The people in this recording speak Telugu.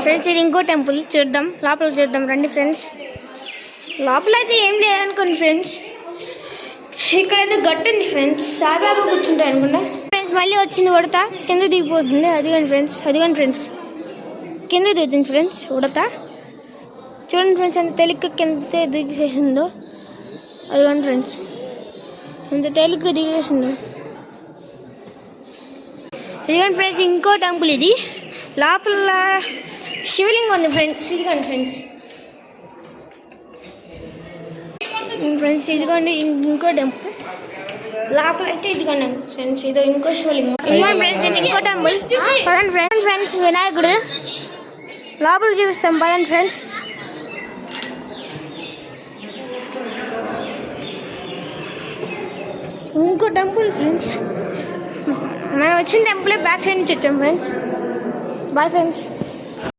ఫ్రెండ్స్ ఇది ఇంకో టెంపుల్ చూద్దాం, లోపల చూద్దాం రండి ఫ్రెండ్స్. లోపల అయితే ఏం లేదనుకోండి ఫ్రెండ్స్, ఇక్కడైతే గట్టు ఉంది ఫ్రెండ్స్, సాయిబాబా కూర్చుంటాయి అనుకుంటా ఫ్రెండ్స్. మళ్ళీ వచ్చింది ఉడత, కింద దిగిపోతుంది. అదిగండి ఫ్రెండ్స్ కింద దిగుతుంది ఫ్రెండ్స్ ఉడత. చూడండి ఫ్రెండ్స్ ఎంత తేలిగ్గా కింద దిగేసిందో. అదిగోండి ఫ్రెండ్స్ ఎంత తేలిగ్గా దిగేసిందో. ఇదిగోండి ఫ్రెండ్స్ ఇంకో టెంపుల్ ఇది, లోపల శివలింగం ఉంది ఫ్రెండ్స్. ఇదిగోండి ఫ్రెండ్స్ ఇదిగోండి ఇంకో టెంపుల్, లోపల అయితే ఇదిగోండి ఫ్రెండ్స్ ఇది ఇంకో శివలింగం. ఇదిగోండి ఫ్రెండ్స్ ఇది ఇంకో టెంపుల్. పదండి ఫ్రెండ్స్ వినాయకుడు లోపల చూపిస్తాం, పదండి ఫ్రెండ్స్. ఇంకో టెంపుల్ ఫ్రెండ్స్, మనం వచ్చిన టెంపుల్ బ్యాక్ సైడ్ నుంచి వచ్చాం ఫ్రెండ్స్. Bye friends.